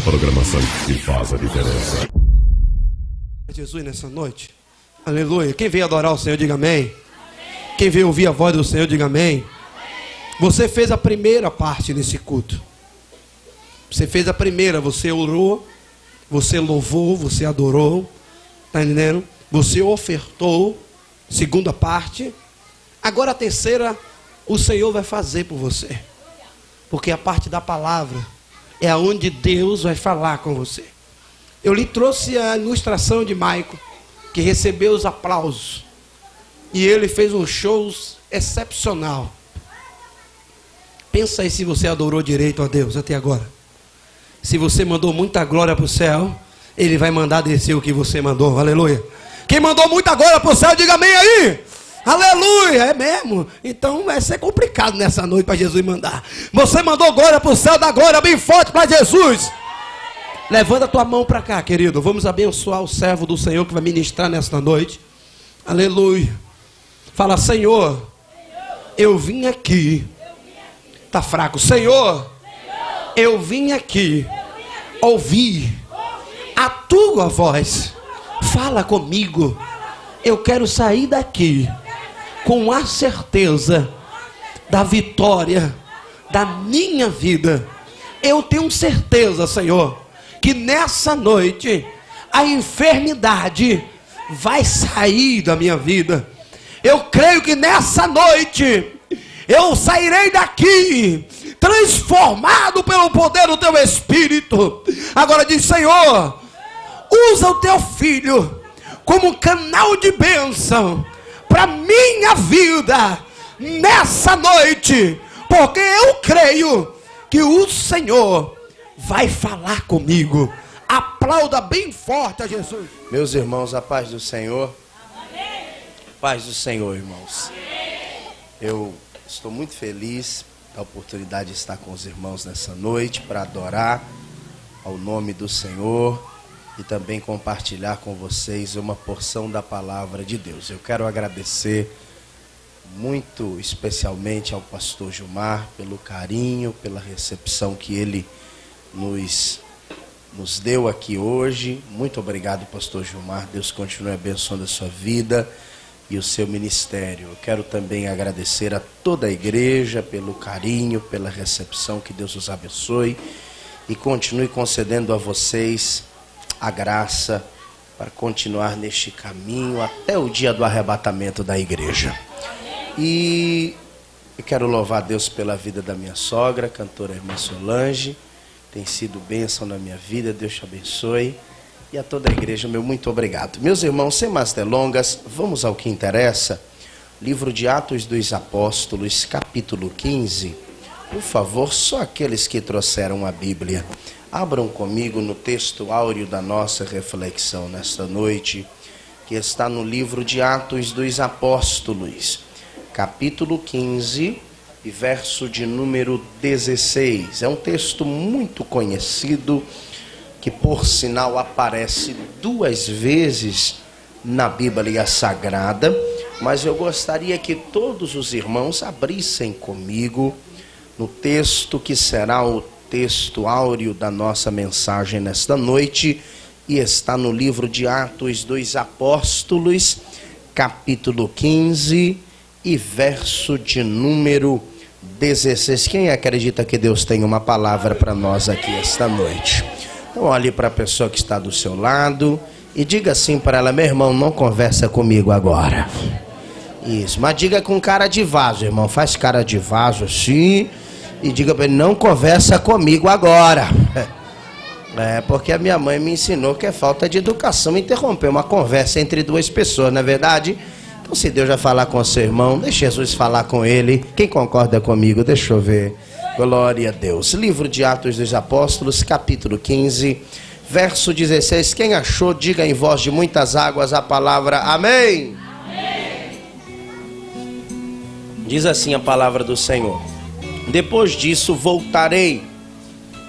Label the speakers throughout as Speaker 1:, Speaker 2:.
Speaker 1: programação que faz a diferença.
Speaker 2: Jesus nessa noite. Aleluia. Quem veio adorar o Senhor, diga amém. Quem veio ouvir a voz do Senhor, diga amém. Você fez a primeira parte nesse culto. Você fez a primeira, você orou, você louvou, você adorou. Está entendendo? Você ofertou. Segunda parte. Agora a terceira, o Senhor vai fazer por você. Porque a parte da palavra é aonde Deus vai falar com você. Eu lhe trouxe a ilustração de Maico, que recebeu os aplausos. E ele fez um show excepcional. Pensa aí se você adorou direito a Deus até agora. Se você mandou muita glória para o céu, Ele vai mandar descer o que você mandou. Aleluia. Quem mandou muita glória para o céu, diga amém aí. Aleluia, é mesmo? Então vai ser complicado nessa noite para Jesus mandar. Você mandou glória para o céu, dá glória bem forte para Jesus. Levanta a tua mão para cá, querido. Vamos abençoar o servo do Senhor que vai ministrar nesta noite. Aleluia. Fala, Senhor, eu vim aqui. Tá fraco. Senhor, eu vim aqui ouvir a tua voz. Fala comigo. Eu quero sair daqui com a certeza da vitória da minha vida. Eu tenho certeza, Senhor, que nessa noite a enfermidade vai sair da minha vida. Eu creio que nessa noite eu sairei daqui transformado pelo poder do teu Espírito. Agora diz, Senhor, usa o teu filho como canal de bênção para minha vida nessa noite, porque eu creio que o Senhor vai falar comigo. Aplauda bem forte a Jesus.
Speaker 3: Meus irmãos, a paz do Senhor. Paz do Senhor, irmãos. Eu estou muito feliz da oportunidade de estar com os irmãos nessa noite para adorar ao nome do Senhor e também compartilhar com vocês uma porção da palavra de Deus. Eu quero agradecer muito especialmente ao pastor Gilmar pelo carinho, pela recepção que ele nos deu aqui hoje. Muito obrigado, pastor Gilmar. Deus continue abençoando a sua vida e o seu ministério. Eu quero também agradecer a toda a igreja pelo carinho, pela recepção. Que Deus os abençoe e continue concedendo a vocês a graça para continuar neste caminho até o dia do arrebatamento da igreja. E eu quero louvar a Deus pela vida da minha sogra, cantora irmã Solange. Tem sido bênção na minha vida. Deus te abençoe. E a toda a igreja, meu muito obrigado. Meus irmãos, sem mais delongas, vamos ao que interessa. Livro de Atos dos Apóstolos, capítulo 15. Por favor, só aqueles que trouxeram a Bíblia, abram comigo no texto áureo da nossa reflexão nesta noite, que está no livro de Atos dos Apóstolos, capítulo 15 e verso de número 16. É um texto muito conhecido, que por sinal aparece 2 vezes na Bíblia Sagrada, mas eu gostaria que todos os irmãos abrissem comigo no texto que será o texto áureo da nossa mensagem nesta noite, e está no livro de Atos dos Apóstolos, capítulo 15 e verso de número 16. Quem acredita que Deus tem uma palavra para nós aqui esta noite? Então olhe para a pessoa que está do seu lado e diga assim para ela: meu irmão, não conversa comigo agora. Isso, mas diga com cara de vaso, irmão. Faz cara de vaso assim e diga para ele: não conversa comigo agora. Porque a minha mãe me ensinou que é falta de educação interromper uma conversa entre 2 pessoas, não é verdade? Então, se Deus já falar com o seu irmão, deixe Jesus falar com ele. Quem concorda comigo? Deixa eu ver. Glória a Deus. Livro de Atos dos Apóstolos, capítulo 15, verso 16. Quem achou, diga em voz de muitas águas a palavra amém. Amém. Diz assim a palavra do Senhor: depois disso voltarei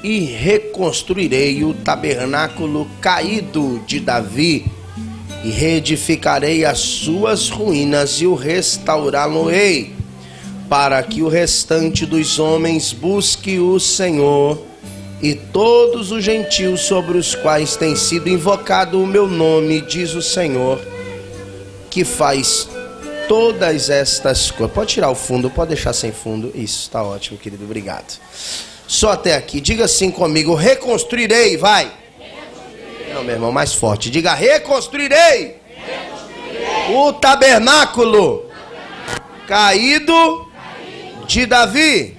Speaker 3: e reconstruirei o tabernáculo caído de Davi, e reedificarei as suas ruínas e o restaurá-lo-ei, para que o restante dos homens busque o Senhor e todos os gentios sobre os quais tem sido invocado o meu nome, diz o Senhor, que faz todas estas coisas. Pode tirar o fundo, pode deixar sem fundo. Isso, está ótimo, querido, obrigado. Só até aqui, diga assim comigo: reconstruirei, vai. Não, meu irmão, mais forte, diga: reconstruirei o tabernáculo caído de Davi.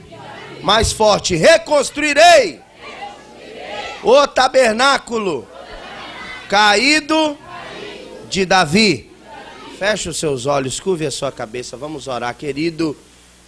Speaker 3: Mais forte: reconstruirei o tabernáculo caído de Davi. Feche os seus olhos, curve a sua cabeça, vamos orar. Querido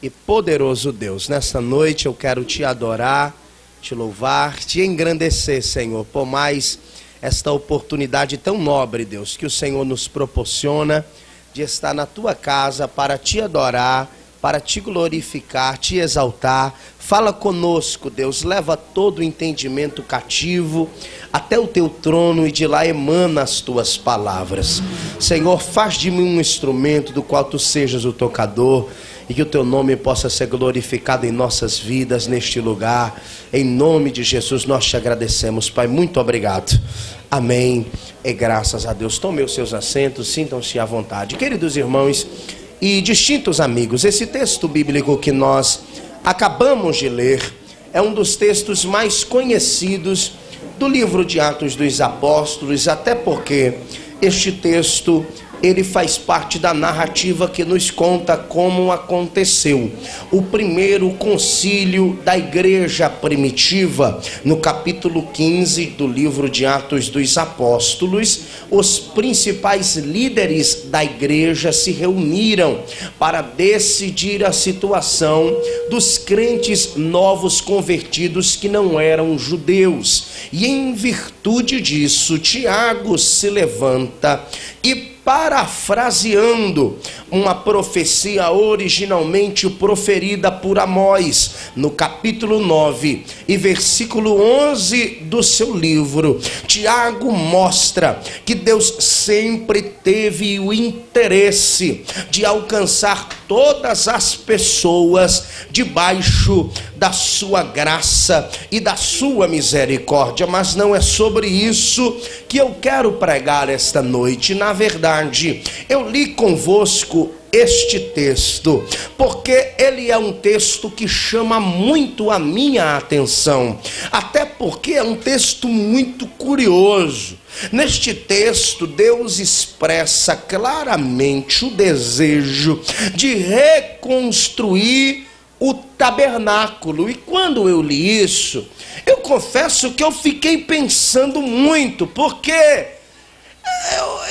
Speaker 3: e poderoso Deus, nessa noite eu quero te adorar, te louvar, te engrandecer, Senhor, por mais esta oportunidade tão nobre, Deus, que o Senhor nos proporciona de estar na tua casa para te adorar, para te glorificar, te exaltar. Fala conosco, Deus, leva todo o entendimento cativo até o teu trono e de lá emana as tuas palavras. Senhor, faz de mim um instrumento do qual tu sejas o tocador e que o teu nome possa ser glorificado em nossas vidas neste lugar. Em nome de Jesus nós te agradecemos, Pai, muito obrigado. Amém e graças a Deus. Tomem os seus assentos, sintam-se à vontade. Queridos irmãos e distintos amigos, esse texto bíblico que nós acabamos de ler é um dos textos mais conhecidos do livro de Atos dos Apóstolos, até porque este texto ele faz parte da narrativa que nos conta como aconteceu o primeiro concílio da igreja primitiva. No capítulo 15 do livro de Atos dos Apóstolos, os principais líderes da igreja se reuniram para decidir a situação dos crentes novos convertidos que não eram judeus. E em virtude disso, Tiago se levanta e, parafraseando uma profecia originalmente proferida por Amós, no capítulo 9 e versículo 11 do seu livro, Tiago mostra que Deus sempre teve o interesse de alcançar todas as pessoas debaixo da sua graça e da sua misericórdia. Mas não é sobre isso que eu quero pregar esta noite. Na verdade, eu li convosco este texto porque ele é um texto que chama muito a minha atenção, até porque é um texto muito curioso. Neste texto, Deus expressa claramente o desejo de reconstruir o tabernáculo. E quando eu li isso, eu confesso que eu fiquei pensando muito, porque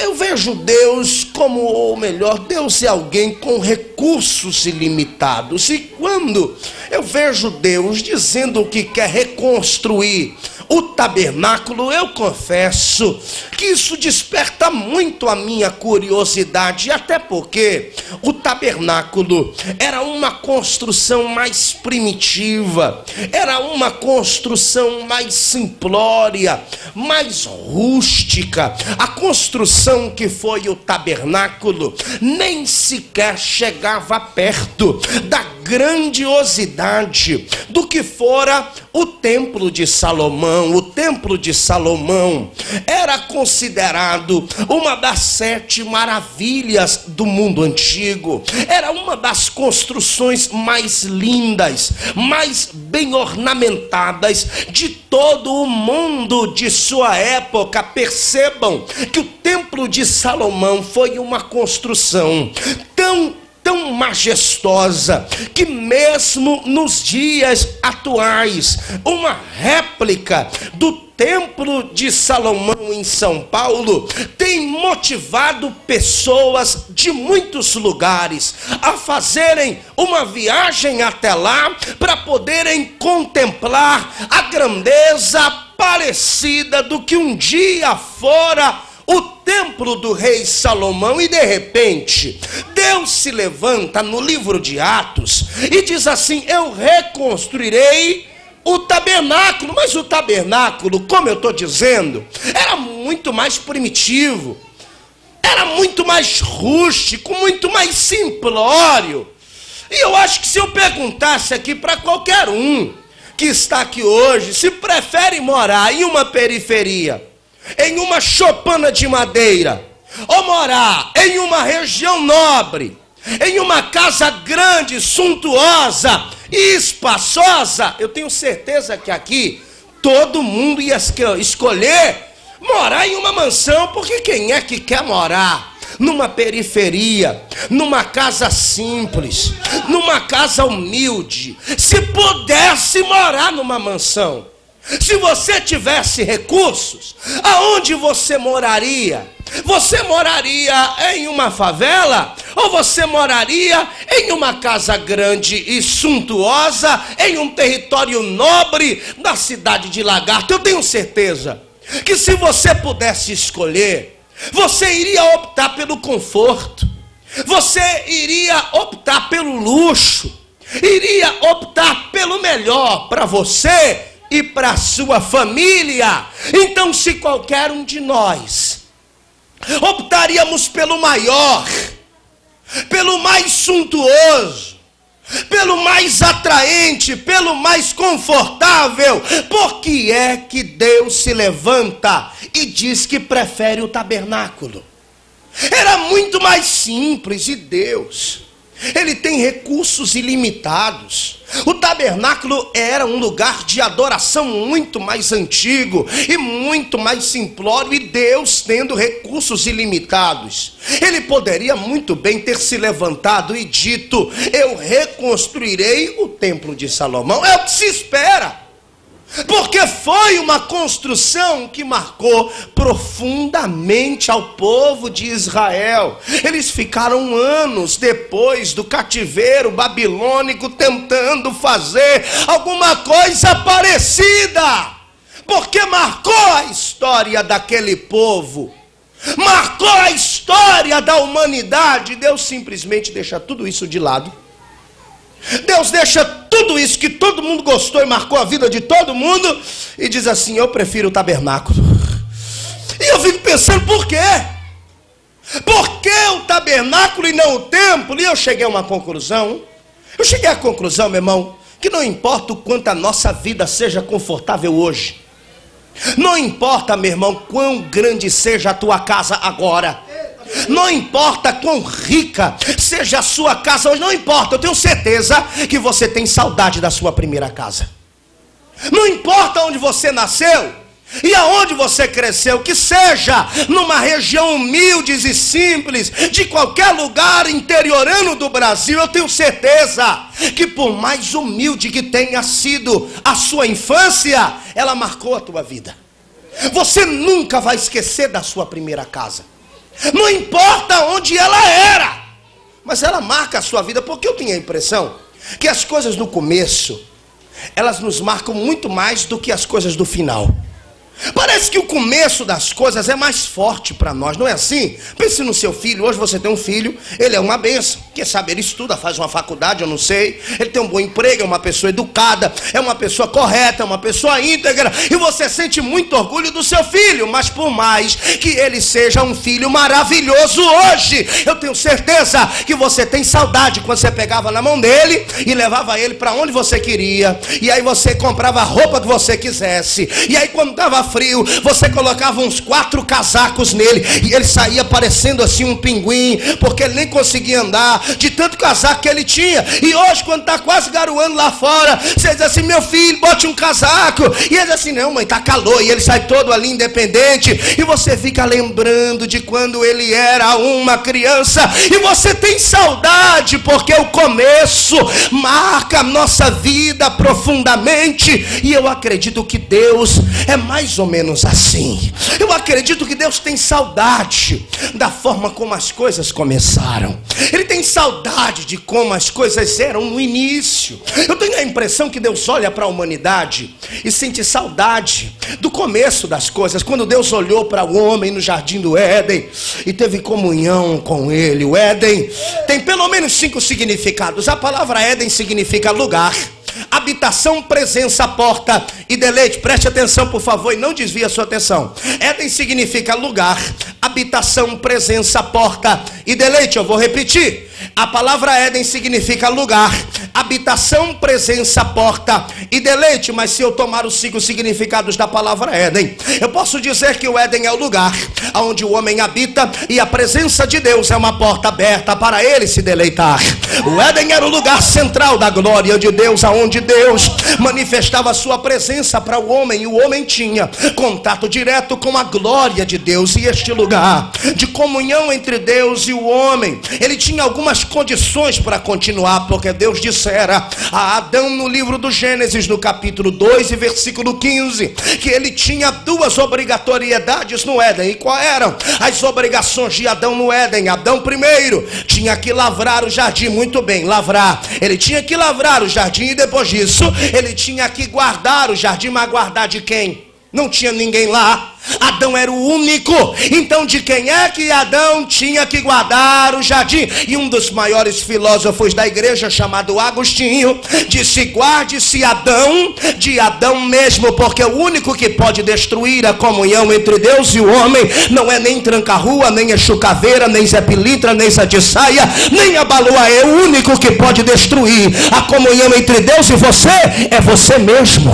Speaker 3: eu vejo Deus como, ou melhor, Deus é alguém com recursos ilimitados. E quando eu vejo Deus dizendo que quer reconstruir o tabernáculo, eu confesso que isso desperta muito a minha curiosidade, até porque o tabernáculo era uma construção mais primitiva, era uma construção mais simplória, mais rústica. A construção que foi o tabernáculo nem sequer chegava perto da grandiosidade do que fora o templo de Salomão. O templo de Salomão era considerado uma das 7 maravilhas do mundo antigo. Era uma das construções mais lindas, mais bem ornamentadas de todo o mundo de sua época. Percebam que o templo de Salomão foi uma construção tão majestosa que mesmo nos dias atuais, uma réplica do Templo de Salomão em São Paulo tem motivado pessoas de muitos lugares a fazerem uma viagem até lá para poderem contemplar a grandeza parecida do que um dia fora o templo do rei Salomão. E de repente Deus se levanta no livro de Atos e diz assim: eu reconstruirei o tabernáculo. Mas o tabernáculo, como eu estou dizendo, era muito mais primitivo, era muito mais rústico, muito mais simplório. E eu acho que se eu perguntasse aqui para qualquer um que está aqui hoje, se prefere morar em uma periferia, em uma choupana de madeira, ou morar em uma região nobre, em uma casa grande, suntuosa e espaçosa, eu tenho certeza que aqui todo mundo ia escolher morar em uma mansão, porque quem é que quer morar numa periferia, numa casa simples, numa casa humilde? Se pudesse morar numa mansão, se você tivesse recursos, aonde você moraria? Você moraria em uma favela? Ou você moraria em uma casa grande e suntuosa, em um território nobre da cidade de Lagarto? Eu tenho certeza que se você pudesse escolher, você iria optar pelo conforto, você iria optar pelo luxo, iria optar pelo melhor para você e para a sua família. Então, se qualquer um de nós optaríamos pelo maior, pelo mais suntuoso, pelo mais atraente, pelo mais confortável, por que é que Deus se levanta e diz que prefere o tabernáculo? Era muito mais simples, e Deus, Ele tem recursos ilimitados. O tabernáculo era um lugar de adoração muito mais antigo e muito mais simplório, e Deus, tendo recursos ilimitados, Ele poderia muito bem ter se levantado e dito: eu reconstruirei o templo de Salomão. É o que se espera, porque foi uma construção que marcou profundamente ao povo de Israel. Eles ficaram anos depois do cativeiro babilônico tentando fazer alguma coisa parecida, porque marcou a história daquele povo, marcou a história da humanidade. Deus simplesmente deixa tudo isso de lado. Deus deixa tudo isso que todo mundo gostou e marcou a vida de todo mundo e diz assim: eu prefiro o tabernáculo. E eu fico pensando, por quê? Por que o tabernáculo e não o templo? E eu cheguei a uma conclusão. Eu cheguei à conclusão, meu irmão, que não importa o quanto a nossa vida seja confortável hoje, não importa, meu irmão, quão grande seja a tua casa agora, não importa quão rica seja a sua casa hoje, não importa, eu tenho certeza que você tem saudade da sua primeira casa. Não importa onde você nasceu e aonde você cresceu, que seja numa região humilde e simples, de qualquer lugar interiorano do Brasil, eu tenho certeza que por mais humilde que tenha sido a sua infância, ela marcou a tua vida. Você nunca vai esquecer da sua primeira casa. Não importa onde ela era, mas ela marca a sua vida, porque eu tenho a impressão que as coisas no começo, elas nos marcam muito mais do que as coisas do final. Parece que o começo das coisas é mais forte para nós, não é assim? Pense no seu filho. Hoje você tem um filho, ele é uma bênção. Quem sabe ele estuda, faz uma faculdade, eu não sei. Ele tem um bom emprego, é uma pessoa educada, é uma pessoa correta, é uma pessoa íntegra. E você sente muito orgulho do seu filho. Mas por mais que ele seja um filho maravilhoso hoje, eu tenho certeza que você tem saudade quando você pegava na mão dele e levava ele para onde você queria. E aí você comprava a roupa que você quisesse. E aí quando estava frio, você colocava uns 4 casacos nele e ele saía parecendo assim um pinguim, porque ele nem conseguia andar de tanto casaco que ele tinha. E hoje, quando está quase garoando lá fora, você diz assim: meu filho, bote um casaco. E ele diz assim: não, mãe, está calor. E ele sai todo ali independente, e você fica lembrando de quando ele era uma criança, e você tem saudade, porque o começo marca a nossa vida profundamente. E eu acredito que Deus é mais ou menos assim. Eu acredito que Deus tem saudade da forma como as coisas começaram. Ele tem saudade de como as coisas eram no início. Eu tenho a impressão que Deus olha para a humanidade e sente saudade do começo das coisas. Quando Deus olhou para o homem no jardim do Éden e teve comunhão com ele. O Éden tem pelo menos 5 significados. A palavra Éden significa lugar, habitação, presença, porta e deleite. Preste atenção, por favor, e não desvie a sua atenção. Éden significa lugar, habitação, presença, porta e deleite. Eu vou repetir. A palavra Éden significa lugar, habitação, presença, porta e deleite. Mas se eu tomar os 5 significados da palavra Éden, eu posso dizer que o Éden é o lugar onde o homem habita, e a presença de Deus é uma porta aberta para ele se deleitar. O Éden era o lugar central da glória de Deus, aonde Deus manifestava a sua presença para o homem, e o homem tinha contato direto com a glória de Deus. E este lugar de comunhão entre Deus e o homem, ele tinha algumas condições para continuar, porque Deus dissera a Adão no livro do Gênesis, no capítulo 2 e versículo 15, que ele tinha 2 obrigatoriedades no Éden. E quais eram as obrigações de Adão no Éden? Adão primeiro tinha que lavrar o jardim. Muito bem, lavrar. Ele tinha que lavrar o jardim, e depois disso ele tinha que guardar o jardim. Mas guardar de quem? Não tinha ninguém lá. Adão era o único. Então de quem é que Adão tinha que guardar o jardim? E um dos maiores filósofos da igreja, chamado Agostinho, disse: guarde-se Adão de Adão mesmo, porque o único que pode destruir a comunhão entre Deus e o homem não é nem Tranca-Rua, nem Exu Caveira, nem Zé Pilintra, nem Satissaia, nem Abaloaê. O único que pode destruir a comunhão entre Deus e você é você mesmo.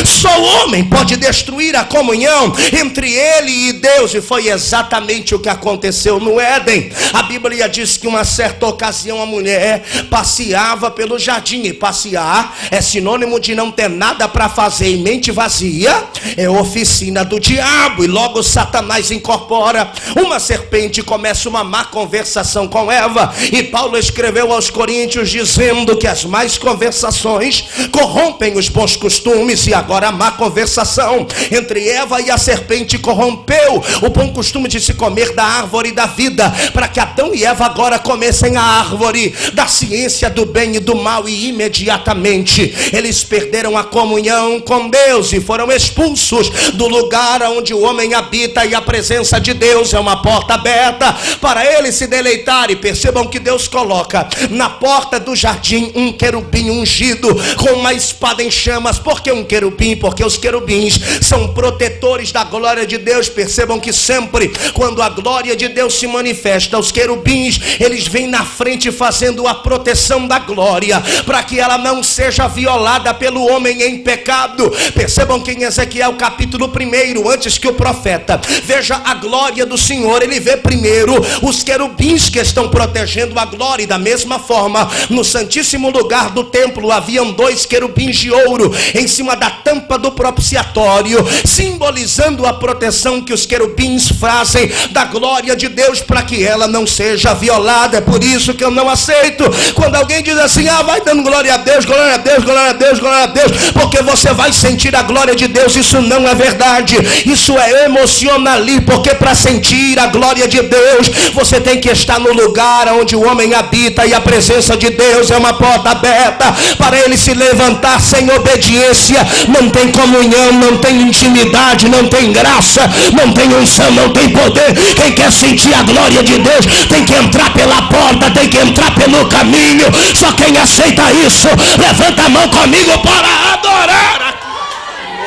Speaker 3: Só o homem pode destruir a comunhão entre ele e Deus, e foi exatamente o que aconteceu no Éden. A Bíblia diz que uma certa ocasião a mulher passeava pelo jardim, e passear é sinônimo de não ter nada para fazer, e mente vazia é oficina do diabo. E logo Satanás incorpora uma serpente e começa uma má conversação com Eva. E Paulo escreveu aos Coríntios dizendo que as más conversações corrompem os bons costumes, e agora a má conversação entre Eva e a serpente corrompeu o bom costume de se comer da árvore da vida, para que Adão e Eva agora comessem a árvore da ciência do bem e do mal, e imediatamente eles perderam a comunhão com Deus e foram expulsos do lugar onde o homem habita, e a presença de Deus é uma porta aberta para ele se deleitar. E percebam que Deus coloca na porta do jardim um querubim ungido com uma espada em chamas. Por que um querubim? Porque os querubins são protetores da glória de Deus. Percebam que sempre quando a glória de Deus se manifesta, os querubins, eles vêm na frente fazendo a proteção da glória, para que ela não seja violada pelo homem em pecado. Percebam que em Ezequiel capítulo 1, antes que o profeta veja a glória do Senhor, ele vê primeiro os querubins que estão protegendo a glória. E da mesma forma, no santíssimo lugar do templo haviam 2 querubins de ouro em cima da tampa do propiciatório, simbolizando a proteção que os querubins fazem da glória de Deus, para que ela não seja violada. É por isso que eu não aceito quando alguém diz assim: vai dando glória a Deus, glória a Deus, glória a Deus, glória a Deus, porque você vai sentir a glória de Deus. Isso não é verdade, isso é emocionalismo, porque para sentir a glória de Deus, você tem que estar no lugar onde o homem habita, e a presença de Deus é uma porta aberta para ele se levantar. Sem obediência não tem comunhão, não tem intimidade, não tem graça, não tem unção, não tem poder. Quem quer sentir a glória de Deus tem que entrar pela porta, tem que entrar pelo caminho. Só quem aceita isso, levanta a mão comigo para adorar aqui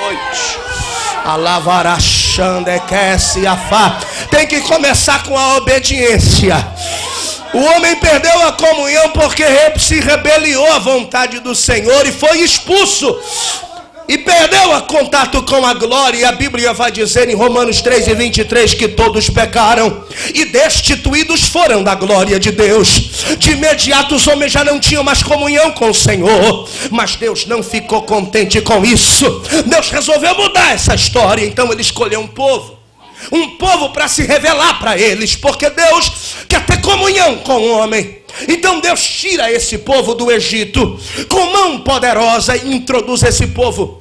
Speaker 3: noite. Tem que começar com a obediência. O homem perdeu a comunhão porque se rebeliou à vontade do Senhor e foi expulso, e perdeu o contato com a glória. E a Bíblia vai dizer em Romanos 3:23 que todos pecaram e destituídos foram da glória de Deus. De imediato os homens já não tinham mais comunhão com o Senhor, mas Deus não ficou contente com isso. Deus resolveu mudar essa história. Então ele escolheu um povo para se revelar para eles, porque Deus quer ter comunhão com o homem. Então Deus tira esse povo do Egito com mão poderosa e introduz esse povo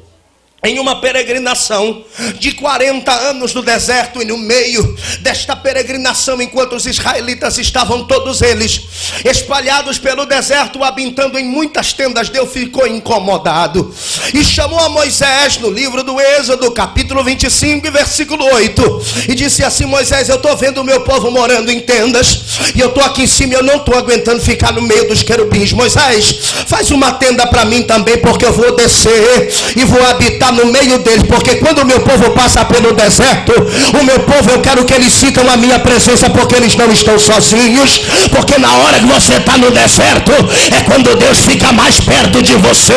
Speaker 3: em uma peregrinação de 40 anos no deserto. E no meio desta peregrinação, enquanto os israelitas estavam todos eles espalhados pelo deserto, habitando em muitas tendas, Deus ficou incomodado e chamou a Moisés no livro do Êxodo, capítulo 25 e versículo 8, e disse assim: Moisés, eu estou vendo o meu povo morando em tendas, e eu estou aqui em cima, eu não estou aguentando ficar no meio dos querubins. Moisés, faz uma tenda para mim também, porque eu vou descer e vou habitar
Speaker 2: ficar no meio deles, porque quando o meu povo passa pelo deserto, o meu povo, eu quero que eles sintam a minha presença, porque eles não estão sozinhos. Porque na hora que você está no deserto, é quando Deus fica mais perto de você,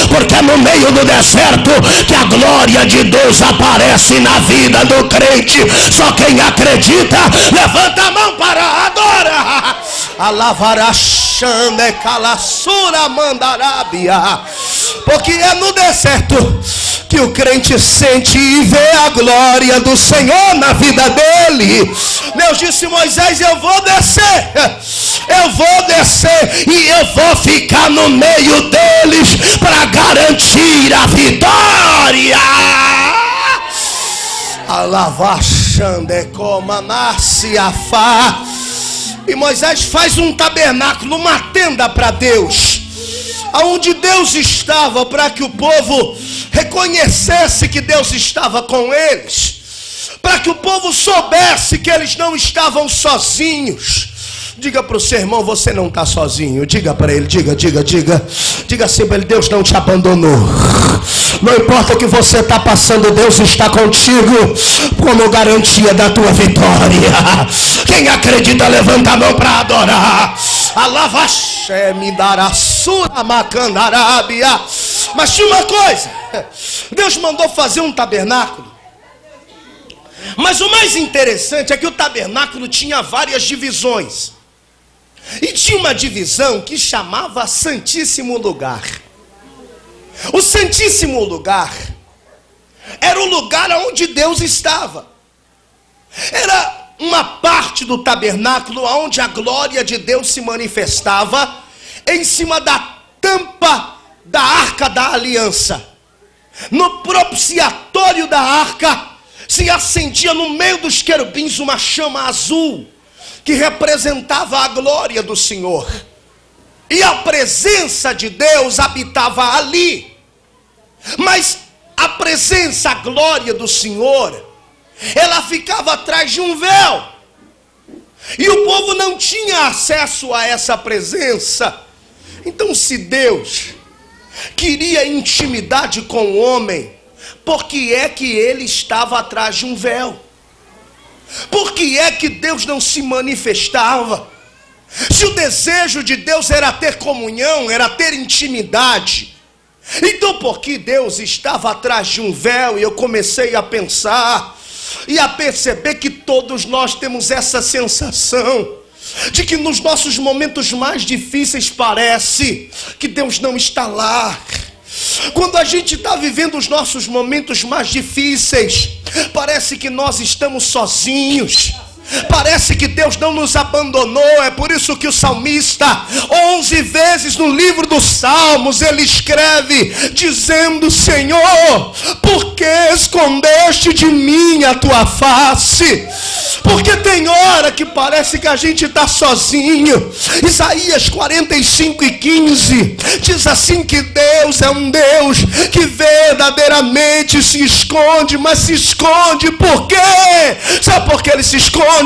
Speaker 2: porque é no meio do deserto que a glória de Deus aparece na vida do crente. Só quem acredita, levanta a mão para adorar. Alavarachande calassura mandarabia. Porque é no deserto que o crente sente e vê a glória do Senhor na vida dele. Deus disse: Moisés, eu vou descer e eu vou ficar no meio deles para garantir a vitória. Alavachande como nasce a fá. E Moisés faz um tabernáculo, uma tenda para Deus, aonde Deus estava, para que o povo reconhecesse que Deus estava com eles, para que o povo soubesse que eles não estavam sozinhos. Diga para o seu irmão: você não está sozinho. Diga para ele, diga assim para ele: Deus não te abandonou. Não importa o que você está passando, Deus está contigo como garantia da tua vitória. Quem acredita, levanta a mão para adorar. Alavaxé me dará sura macandarabia. Mas tinha uma coisa: Deus mandou fazer um tabernáculo. Mas o mais interessante é que o tabernáculo tinha várias divisões. E tinha uma divisão que chamava Santíssimo Lugar. O Santíssimo Lugar era o lugar onde Deus estava. Era uma parte do tabernáculo onde a glória de Deus se manifestava em cima da tampa da Arca da Aliança. No propiciatório da arca se acendia no meio dos querubins uma chama azul, que representava a glória do Senhor. E a presença de Deus habitava ali. Mas a presença, a glória do Senhor, ela ficava atrás de um véu. E o povo não tinha acesso a essa presença. Então, se Deus queria intimidade com o homem, por que é que ele estava atrás de um véu? Por que é que Deus não se manifestava? Se o desejo de Deus era ter comunhão, era ter intimidade, então por que Deus estava atrás de um véu? E eu comecei a pensar e a perceber que todos nós temos essa sensação de que nos nossos momentos mais difíceis parece que Deus não está lá. Quando a gente está vivendo os nossos momentos mais difíceis, parece que nós estamos sozinhos. Parece que Deus não nos abandonou. É por isso que o salmista 11 vezes no livro dos Salmos ele escreve dizendo: Senhor, por que escondeste de mim a tua face? Porque tem hora que parece que a gente está sozinho. Isaías 45:15 diz assim que Deus é um Deus que verdadeiramente se esconde. Mas se esconde por quê? Sabe por que ele se esconde?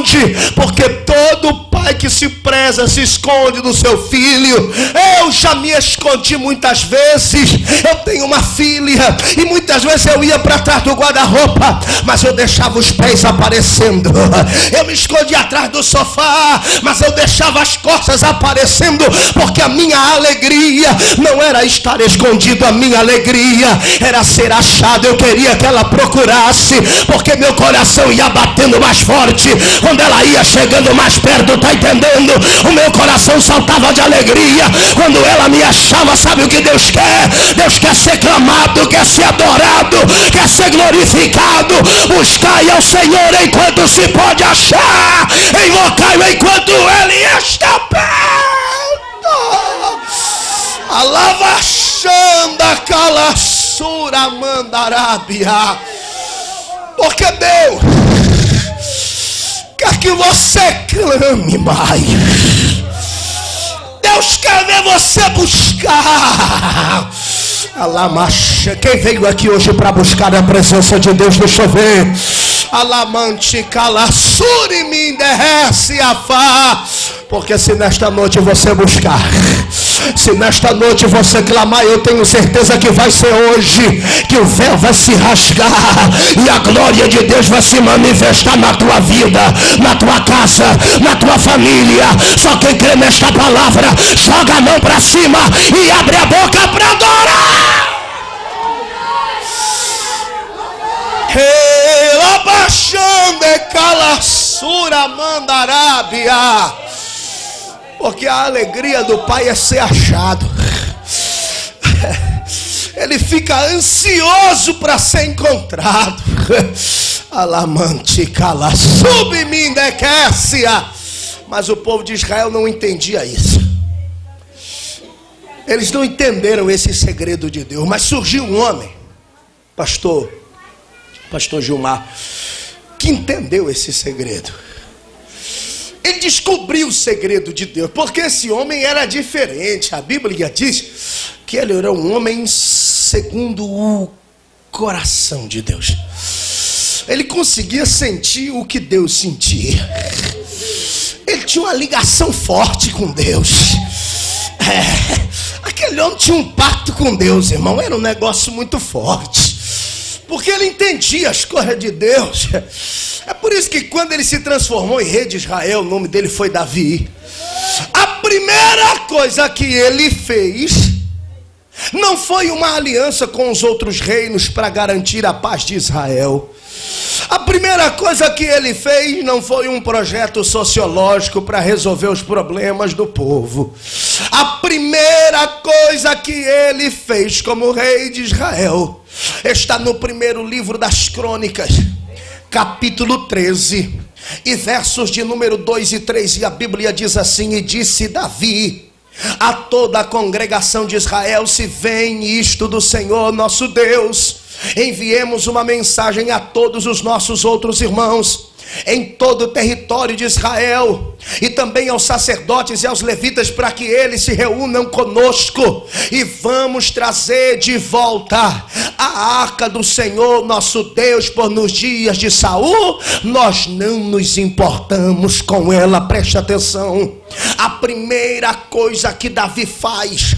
Speaker 2: Porque todo pai que se preza se esconde do seu filho. Eu já me escondi muitas vezes. Eu tenho uma filha e muitas vezes eu ia para trás do guarda-roupa, mas eu deixava os pés aparecendo. Eu me escondi atrás do sofá, mas eu deixava as costas aparecendo, porque a minha alegria não era estar escondido, a minha alegria era ser achado. Eu queria que ela procurasse, porque meu coração ia batendo mais forte quando ela ia chegando mais perto, tá entendendo? O meu coração saltava de alegria quando ela me achava. Sabe o que Deus quer? Deus quer ser clamado, quer ser adorado, quer ser glorificado. Buscai ao Senhor enquanto se pode achar, invocai-o enquanto Ele está perto. Alavachanda calassura mandarabia. Porque Deus quer que você clame mais. Deus quer ver você buscar. Alamacha. Quem veio aqui hoje para buscar a presença de Deus? Deixa eu ver. Alamante calassure me enderrece a fá. Porque se nesta noite você buscar,
Speaker 3: Se nesta noite você clamar, eu tenho certeza que vai ser hoje, que o véu vai se rasgar e a glória de Deus vai se manifestar na tua vida, na tua casa, na tua família. Só quem crê nesta palavra, joga a mão para cima e abre a boca para adorar. Porque a alegria do pai é ser achado. Ele fica ansioso para ser encontrado. Alamante cala submindequécia. Mas o povo de Israel não entendia isso. Eles não entenderam esse segredo de Deus. Mas surgiu um homem, pastor Gilmar, que entendeu esse segredo. Ele descobriu o segredo de Deus, porque esse homem era diferente. A Bíblia diz que ele era um homem segundo o coração de Deus. Ele conseguia sentir o que Deus sentia. Ele tinha uma ligação forte com Deus. Aquele homem tinha um pacto com Deus, irmão. Era um negócio muito forte, porque ele entendia as coisas de Deus. É por isso que quando ele se transformou em rei de Israel, o nome dele foi Davi. A primeira coisa que ele fez não foi uma aliança com os outros reinos para garantir a paz de Israel. A primeira coisa que ele fez não foi um projeto sociológico para resolver os problemas do povo. A primeira coisa que ele fez como rei de Israel está no primeiro livro das Crônicas, capítulo 13, e versos de número 2 e 3, e a Bíblia diz assim: e disse Davi a toda a congregação de Israel: se vem isto do Senhor nosso Deus, enviemos uma mensagem a todos os nossos outros irmãos em todo o território de Israel, e também aos sacerdotes e aos levitas, para que eles se reúnam conosco, e vamos trazer de volta a arca do Senhor nosso Deus, por nos dias de Saul nós não nos importamos com ela. Preste atenção. A primeira coisa que Davi faz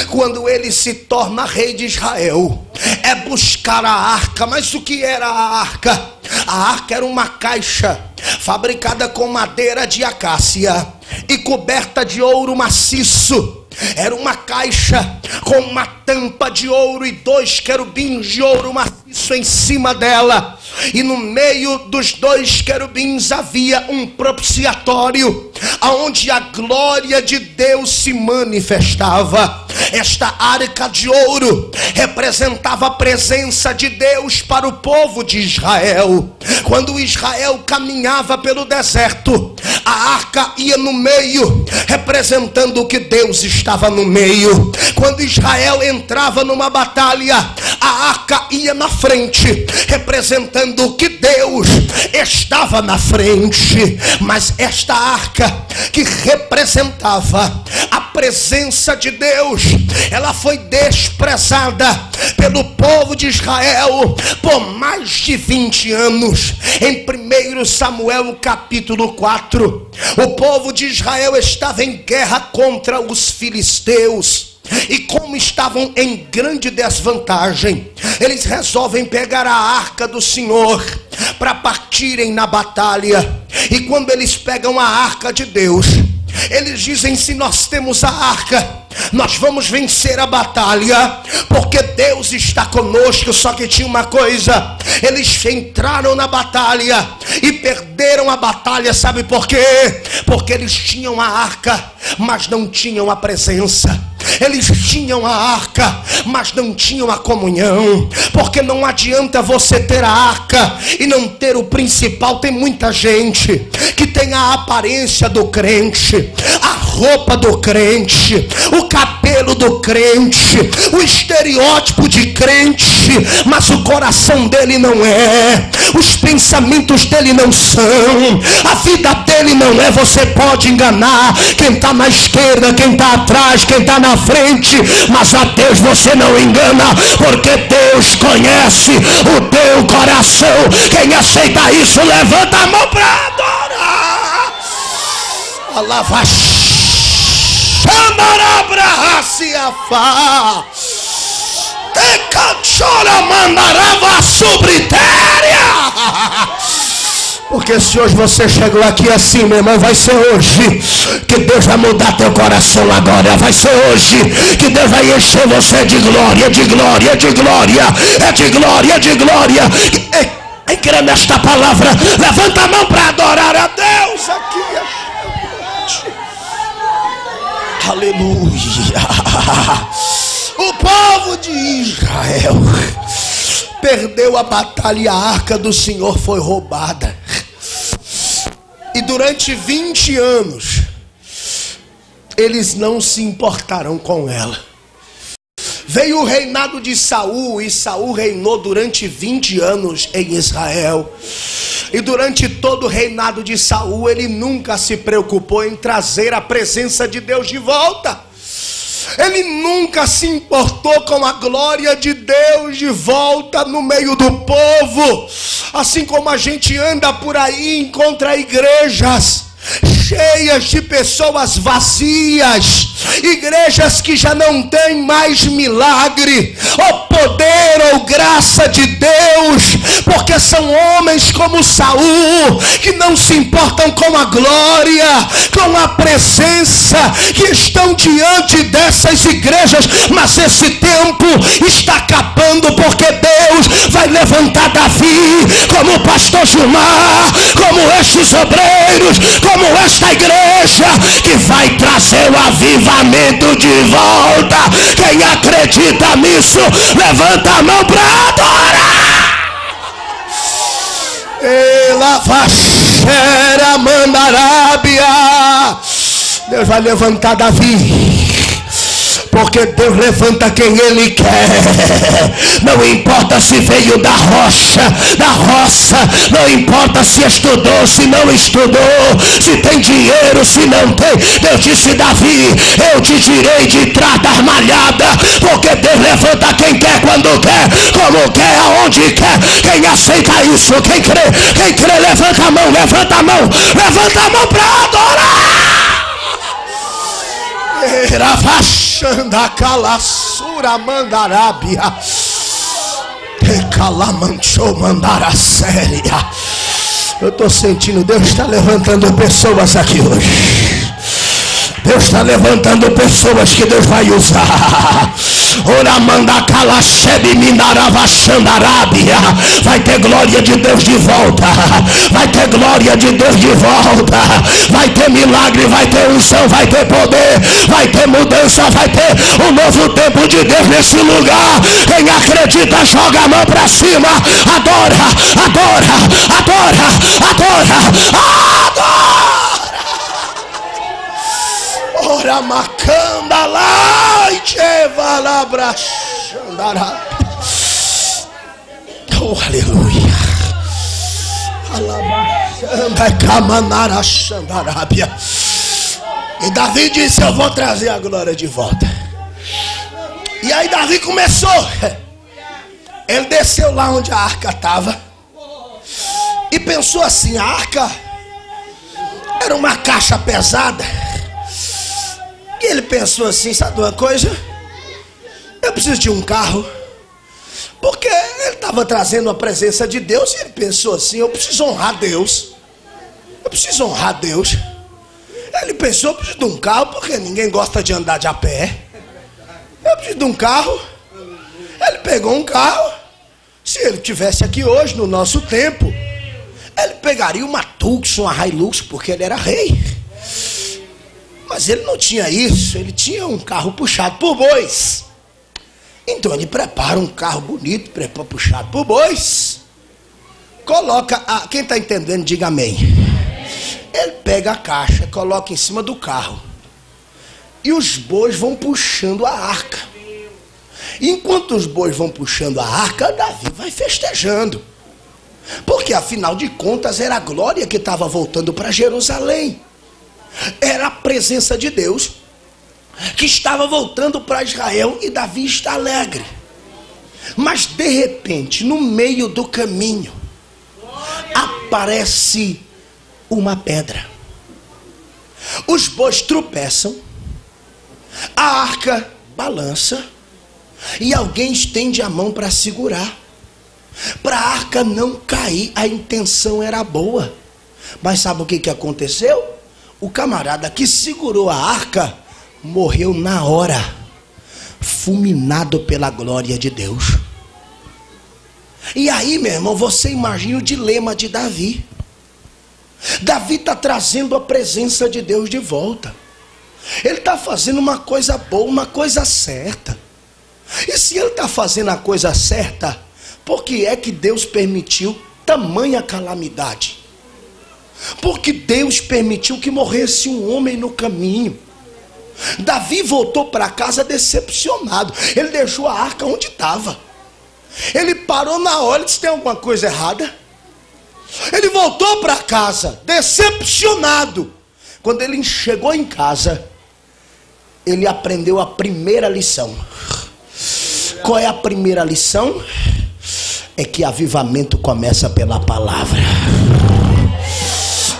Speaker 3: quando ele se torna rei de Israel é buscar a arca. Mas o que era a arca? A arca era uma caixa fabricada com madeira de acácia e coberta de ouro maciço. Era uma caixa com uma tampa de ouro e 2 querubins de ouro maciço em cima dela. E no meio dos 2 querubins havia um propiciatório, onde a glória de Deus se manifestava. Esta arca de ouro representava a presença de Deus para o povo de Israel. Quando Israel caminhava pelo deserto, a arca ia no meio, representando que Deus estava no meio. Quando Israel entrava numa batalha, a arca ia na frente, representando que Deus estava na frente. Mas esta arca, que representava a presença de Deus, ela foi desprezada pelo povo de Israel por mais de 20 anos. Em 1 Samuel capítulo 4, o povo de Israel estava em guerra contra os filisteus. E como estavam em grande desvantagem, eles resolvem pegar a arca do Senhor para partirem na batalha. E quando eles pegam a arca de Deus, eles dizem: se nós temos a arca, nós vamos vencer a batalha, porque Deus está conosco. Só que tinha uma coisa: eles entraram na batalha e perderam a batalha. Sabe por quê? Porque eles tinham a arca, mas não tinham a presença. Eles tinham a arca, mas não tinham a comunhão. Porque não adianta você ter a arca e não ter o principal. Tem muita gente que tem a aparência do crente, a roupa do crente, o cabelo do crente, o estereótipo de crente, mas o coração dele não é, os pensamentos dele não são, a vida dele não é. Você pode enganar quem está na esquerda, quem está atrás, quem está na frente, mas a Deus você não engana, porque Deus conhece o teu coração. Quem aceita isso, levanta a mão para adorar. Alava. Xandarabrahaciafá. Tecachora mandarava subritéria. Porque se hoje você chegou aqui assim, meu irmão, vai ser hoje que Deus vai mudar teu coração agora. Vai ser hoje que Deus vai encher você de glória, de glória, de glória. É de glória, de glória. E crendo nesta palavra, levanta a mão para adorar a Deus aqui. Aleluia. O povo de Israel perdeu a batalha e a arca do Senhor foi roubada. E durante 20 anos eles não se importaram com ela. Veio o reinado de Saul, e Saul reinou durante 20 anos em Israel. E durante todo o reinado de Saul, ele nunca se preocupou em trazer a presença de Deus de volta. Ele nunca se importou com a glória de Deus de volta no meio do povo. Assim como a gente anda por aí e encontra igrejas cheias de pessoas vazias, igrejas que já não tem mais milagre, ou poder, ou graça de Deus, porque são homens como Saul, que não se importam com a glória, com a presença, que estão diante dessas igrejas. Mas esse tempo está acabando, porque Deus vai levantar Davi, como o pastor Gilmar, como estes obreiros, como esta igreja, que vai trazer o avivamento de volta. Quem acredita nisso, levanta a mão para adorar. Ela vaxera mandarábia. Deus vai levantar Davi, porque Deus levanta quem Ele quer. Não importa se veio da rocha, da roça, não importa se estudou, se não estudou, se tem dinheiro, se não tem. Deus disse: Davi, eu te tirei de trás das malhadas, porque Deus levanta quem quer, quando quer, como quer, aonde quer. Quem aceita isso, quem crê, levanta a mão, levanta a mão, levanta a mão para adorar. Era vachanda calassura mandarábia, recalamanchou mandara séria. Eu estou sentindo, Deus está levantando pessoas aqui hoje. Deus está levantando pessoas que Deus vai usar. Ora manda calachebe minarava xandarábia. Vai ter glória de Deus de volta. Vai ter glória de Deus de volta. Vai ter milagre, vai ter unção, vai ter poder, vai ter mudança, vai ter um novo tempo de Deus nesse lugar. Quem acredita, joga a mão para cima. Adora, adora, adora, adora, adora. Ora macanda lá e cheva lá brachandará. Oh, aleluia. Alabachanda camanara xandarábia. E Davi disse: eu vou trazer a glória de volta. E aí Davi começou. Ele desceu lá onde a arca estava e pensou assim: a arca era uma caixa pesada. E ele pensou assim: sabe uma coisa? Eu preciso de um carro. Porque ele estava trazendo a presença de Deus. E ele pensou assim: eu preciso honrar Deus. Eu preciso honrar Deus. Ele pensou: eu preciso de um carro, porque ninguém gosta de andar de a pé. Eu preciso de um carro. Ele pegou um carro. Se ele tivesse aqui hoje, no nosso tempo, ele pegaria uma Tucson, uma Hilux, porque ele era rei. Mas ele não tinha isso, ele tinha um carro puxado por bois. Então ele prepara um carro bonito, puxado por bois. Coloca, quem está entendendo, diga amém. Ele pega a caixa, coloca em cima do carro. E os bois vão puxando a arca. Enquanto os bois vão puxando a arca, Davi vai festejando. Porque afinal de contas era a glória que estava voltando para Jerusalém. Era a presença de Deus que estava voltando para Israel, e Davi está alegre. Mas de repente, no meio do caminho, aparece uma pedra. Os bois tropeçam A arca balança e alguém estende a mão para segurar, para a arca não cair. A intenção era boa, mas sabe o que aconteceu? O camarada que segurou a arca morreu na hora, fulminado pela glória de Deus. E aí, meu irmão, você imagina o dilema de Davi. Davi está trazendo a presença de Deus de volta. Ele está fazendo uma coisa boa, uma coisa certa. E se ele está fazendo a coisa certa, por que é que Deus permitiu tamanha calamidade? Porque Deus permitiu que morresse um homem no caminho. Davi voltou para casa decepcionado. Ele deixou a arca onde estava. Ele parou na hora e disse: tem alguma coisa errada? Ele voltou para casa decepcionado. Quando ele chegou em casa, ele aprendeu a primeira lição. Qual é a primeira lição? É que avivamento começa pela palavra.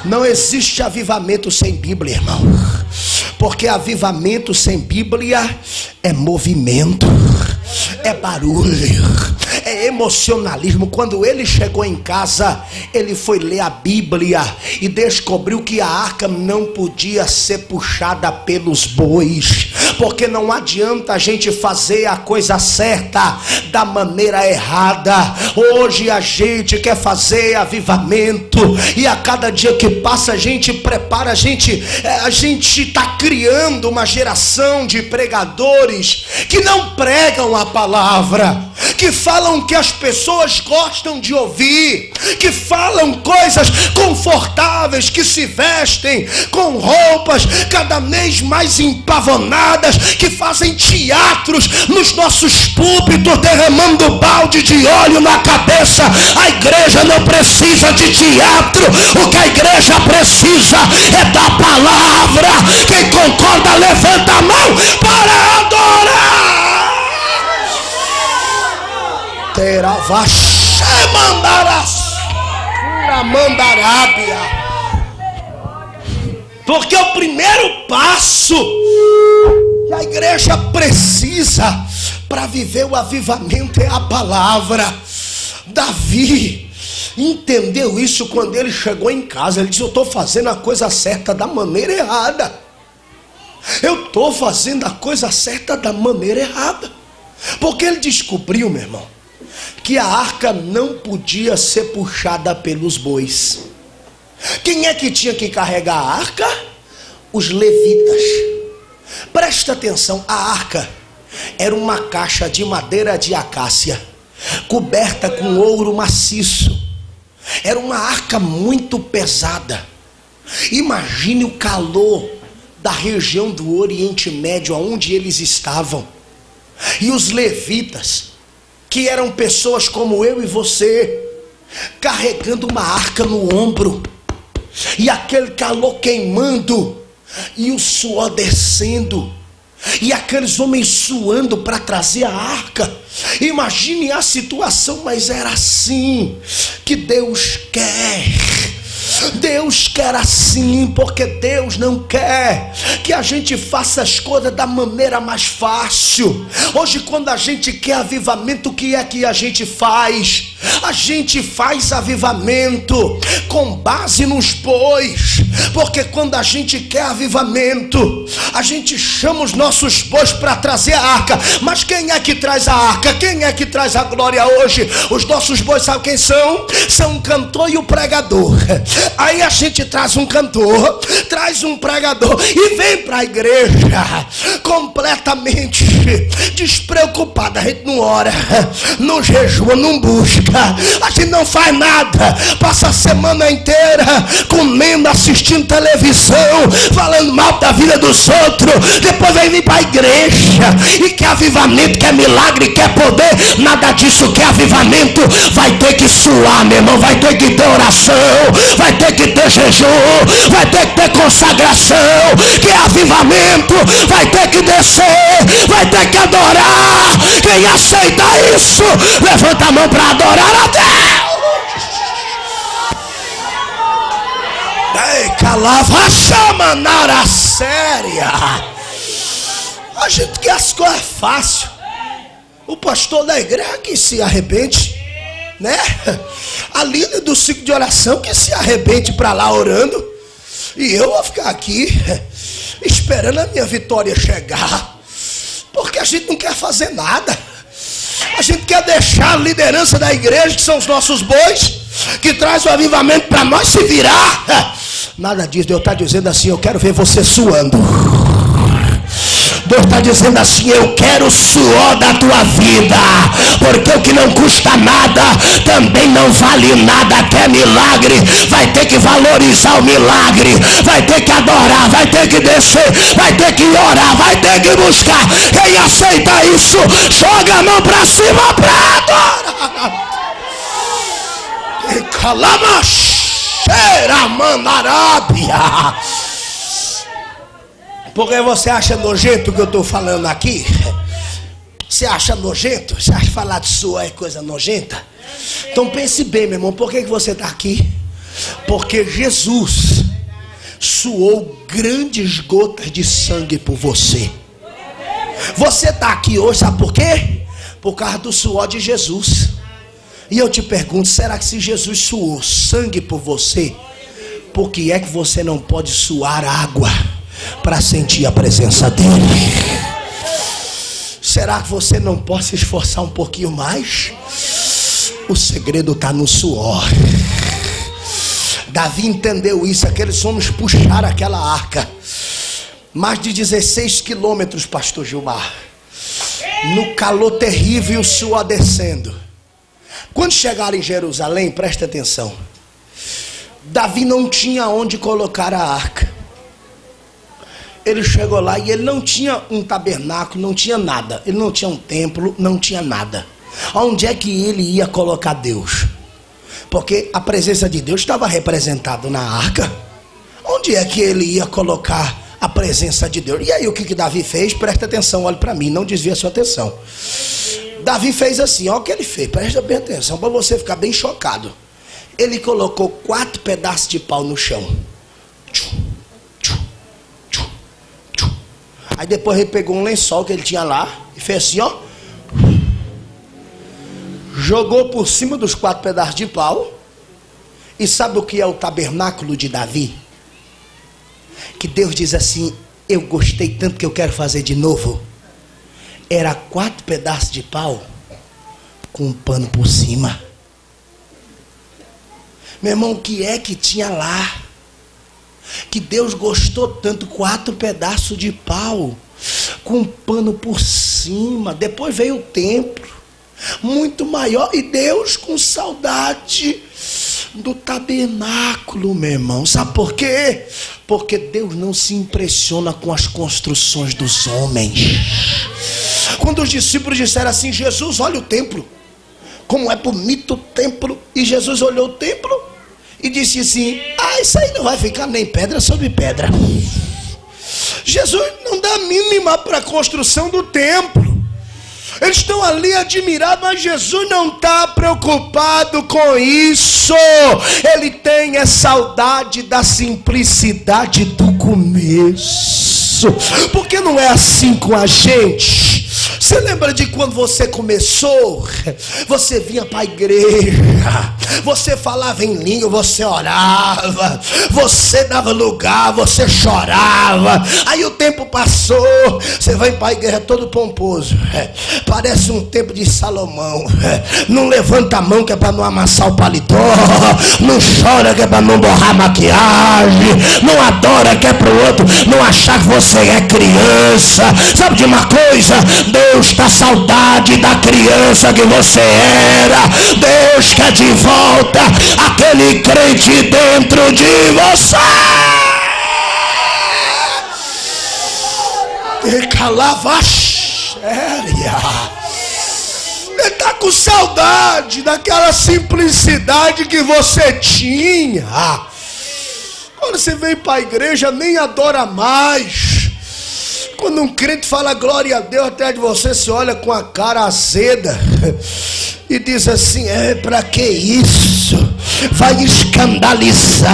Speaker 3: Não existe avivamento sem Bíblia, irmão. Porque avivamento sem Bíblia é movimento, é barulho, é emocionalismo. Quando ele chegou em casa, ele foi ler a Bíblia e descobriu que a arca não podia ser puxada pelos bois, porque não adianta a gente fazer a coisa certa da maneira errada. Hoje a gente quer fazer avivamento e a cada dia que passa a gente prepara, a gente está criando uma geração de pregadores que não pregam a palavra, que falam que as pessoas gostam de ouvir, que falam coisas confortáveis, que se vestem com roupas cada vez mais empavonadas, que fazem teatros nos nossos púlpitos, derramando balde de óleo na cabeça. A igreja não precisa de teatro, o que a igreja precisa é da palavra. Quem concorda, levanta a mão para adorar. Porque o primeiro passo que a igreja precisa para viver o avivamento é a palavra. Davi entendeu isso quando ele chegou em casa. Ele disse: eu estou fazendo a coisa certa da maneira errada. Eu estou fazendo a coisa certa da maneira errada. Porque ele descobriu, meu irmão, que a arca não podia ser puxada pelos bois. Quem é que tinha que carregar a arca? Os levitas. Presta atenção, a arca era uma caixa de madeira de acácia, coberta com ouro maciço. Era uma arca muito pesada. Imagine o calor da região do Oriente Médio, onde eles estavam. E os levitas, que eram pessoas como eu e você, carregando uma arca no ombro, e aquele calor queimando, e o suor descendo, e aqueles homens suando para trazer a arca. Imagine a situação, mas era assim que Deus quer. Deus quer assim, porque Deus não quer que a gente faça as coisas da maneira mais fácil. Hoje, quando a gente quer avivamento, o que é que a gente faz? A gente faz avivamento com base nos bois, porque quando a gente quer avivamento, a gente chama os nossos bois para trazer a arca. Mas quem é que traz a arca? Quem é que traz a glória hoje? Os nossos bois, sabe quem são? São o cantor e o pregador. Aí a gente traz um cantor, traz um pregador e vem para a igreja completamente despreocupada. A gente não ora, não jejua, não busca, a gente não faz nada, passa a semana inteira comendo, assistindo televisão, falando mal da vida dos outros. Depois vem vir para a igreja e quer avivamento, quer milagre, quer poder. Nada disso. Quer avivamento, vai ter que suar, meu irmão, vai ter que ter oração, vai ter que ter jejum, vai ter que ter consagração. Que avivamento, vai ter que descer, vai ter que adorar. Quem aceita isso, levanta a mão para adorar a Deus. Ei, calava, chama na séria. A gente quer as coisas fáceis. O pastor da igreja que se arrepende, né? A líder do ciclo de oração que se arrepende para lá orando. E eu vou ficar aqui esperando a minha vitória chegar. Porque a gente não quer fazer nada. A gente quer deixar a liderança da igreja, que são os nossos bois, que traz o avivamento para nós, se virar. Nada disso. Deus está dizendo assim: eu quero ver você suando. Deus está dizendo assim: eu quero o suor da tua vida, porque o que não custa nada também não vale nada. Até milagre vai ter que valorizar o milagre, vai ter que adorar, vai ter que descer, vai ter que orar, vai ter que buscar. Quem aceita isso, joga a mão para cima para adorar. E calama cheira mandarábia. Porque você acha nojento o que eu estou falando aqui? Você acha nojento? Você acha que falar de suor é coisa nojenta? Então pense bem, meu irmão, por que você está aqui? Porque Jesus suou grandes gotas de sangue por você. Você está aqui hoje, sabe por quê? Por causa do suor de Jesus. E eu te pergunto, será que se Jesus suou sangue por você, por que é que você não pode suar água para sentir a presença dele? Será que você não pode se esforçar um pouquinho mais? O segredo está no suor. Davi entendeu isso. Aqueles homens puxaram aquela arca mais de 16 quilômetros, pastor Gilmar, no calor terrível e o suor descendo. Quando chegaram em Jerusalém, presta atenção, Davi não tinha onde colocar a arca. Ele chegou lá e ele não tinha um tabernáculo, não tinha nada. Ele não tinha um templo, não tinha nada. Onde é que ele ia colocar Deus? Porque a presença de Deus estava representada na arca. Onde é que ele ia colocar a presença de Deus? E aí o que Davi fez? Presta atenção, olhe para mim, não desvia a sua atenção. Davi fez assim, olha o que ele fez, presta bem atenção, para você ficar bem chocado. Ele colocou 4 pedaços de pau no chão. Aí depois ele pegou um lençol que ele tinha lá e fez assim, ó. Jogou por cima dos 4 pedaços de pau. E sabe o que é o tabernáculo de Davi? Que Deus diz assim: eu gostei tanto que eu quero fazer de novo. Era 4 pedaços de pau com um pano por cima. Meu irmão, o que é que tinha lá? Que Deus gostou tanto, 4 pedaços de pau com um pano por cima. Depois veio o templo, muito maior, e Deus com saudade do tabernáculo, meu irmão. Sabe por quê? Porque Deus não se impressiona com as construções dos homens. Quando os discípulos disseram assim: Jesus, olha o templo, como é bonito o templo. E Jesus olhou o templo e disse assim: ah, isso aí não vai ficar nem pedra sobre pedra. Jesus não dá mínima para a construção do templo. Eles estão ali admirados, mas Jesus não está preocupado com isso. Ele tem a saudade da simplicidade do começo. Porque não é assim com a gente. Você lembra de quando você começou? Você vinha para a igreja, você falava em língua, você orava, você dava lugar, você chorava. Aí o tempo passou, você vai para a igreja todo pomposo, parece um tempo de Salomão. Não levanta a mão que é para não amassar o paletó, não chora que é para não borrar a maquiagem, não adora que é para o outro não achar que você é criança. Sabe de uma coisa? Deus está saudade da criança que você era. Deus quer de volta aquele crente dentro de você. E calava séria. Ele está com saudade daquela simplicidade que você tinha. Quando você vem para a igreja, nem adora mais. Quando um crente fala glória a Deus atrás de você, você olha com a cara azeda. e diz assim: para que isso? Vai escandalizar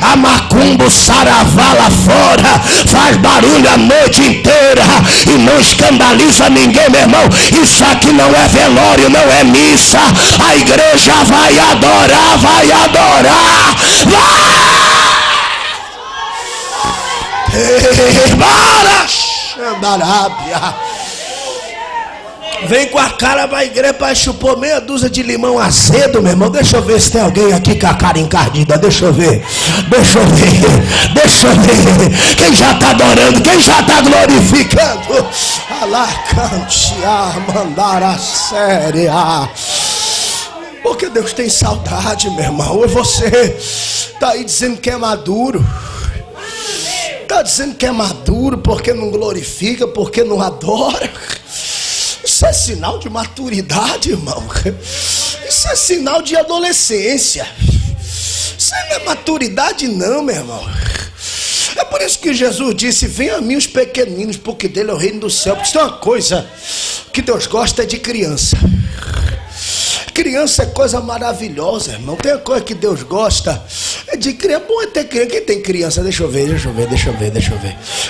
Speaker 3: a macumba, o saravá lá fora, faz barulho a noite inteira e não escandaliza ninguém, meu irmão. Isso aqui não é velório, não é missa. A igreja vai adorar, vai adorar, vai! Xandarábia. Vem com a cara pra igreja para chupar meia dúzia de limão azedo, meu irmão. Deixa eu ver se tem alguém aqui com a cara encardida. Deixa eu ver. Quem já está adorando, quem já está glorificando. Alacantear, mandar a séria. Porque Deus tem saudade, meu irmão. E você está aí dizendo que é maduro. Está dizendo que é maduro porque não glorifica, porque não adora. Isso é sinal de maturidade, irmão. Isso é sinal de adolescência. Isso não é maturidade não, meu irmão. É por isso que Jesus disse: venham a mim os pequeninos, porque dele é o reino do céu. Porque isso é uma coisa que Deus gosta, é de criança. Criança é coisa maravilhosa, irmão. Tem uma coisa que Deus gosta, é de criança. Bom é ter criança. Quem tem criança? Deixa eu ver.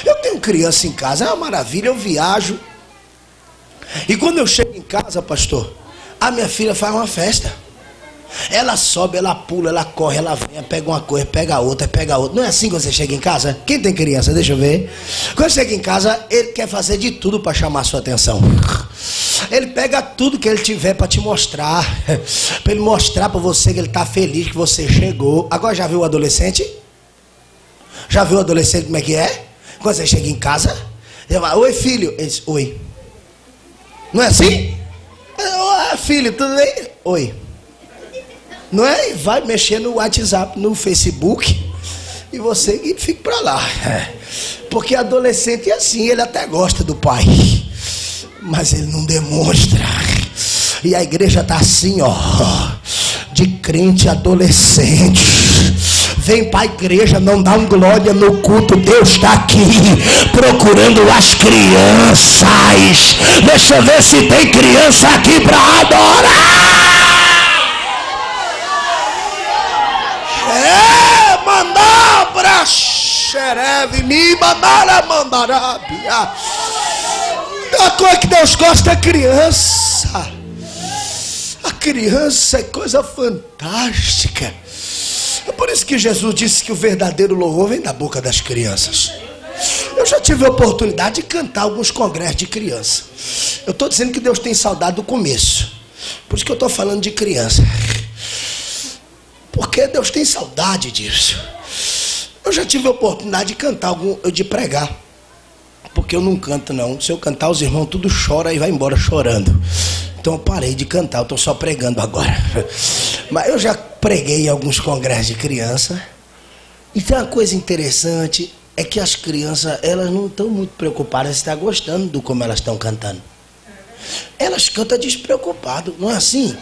Speaker 3: Eu tenho criança em casa, é uma maravilha. Eu viajo. E quando eu chego em casa, pastor, a minha filha faz uma festa. Ela sobe, ela pula, ela corre, ela vem, pega uma coisa, pega outra. Não é assim quando você chega em casa? Quem tem criança? Deixa eu ver. Quando chega em casa, ele quer fazer de tudo para chamar a sua atenção. Ele pega tudo que ele tiver para te mostrar, para ele mostrar para você que ele está feliz que você chegou. Agora já viu o adolescente? Já viu o adolescente como é que é? Quando você chega em casa, ele fala: oi filho. Ele diz: oi. Não é assim? Filho, tudo bem? Oi. Não é? E vai mexer no WhatsApp, no Facebook, e você que fica pra lá. Porque adolescente é assim, ele até gosta do pai, mas ele não demonstra. E a igreja tá assim, ó, de crente adolescente. Vem para a igreja, não dá um glória no culto. Deus está aqui procurando as crianças. Deixa eu ver se tem criança aqui para adorar. Mandabra xereve, me mandarábia. A coisa que Deus gosta é criança. A criança é coisa fantástica. É por isso que Jesus disse que o verdadeiro louvor vem da boca das crianças. Eu já tive a oportunidade de cantar alguns congressos de criança. Eu estou dizendo que Deus tem saudade do começo. Por isso que eu estou falando de criança. Porque Deus tem saudade disso. Eu já tive a oportunidade de cantar, de pregar. Porque eu não canto não. Se eu cantar, os irmãos tudo choram e vai embora chorando. Então eu parei de cantar, eu estou só pregando agora. Mas eu já preguei em alguns congressos de criança. E tem uma coisa interessante, é que as crianças, elas não estão muito preocupadas se estão gostando do como elas estão cantando. Elas cantam despreocupado, não é assim?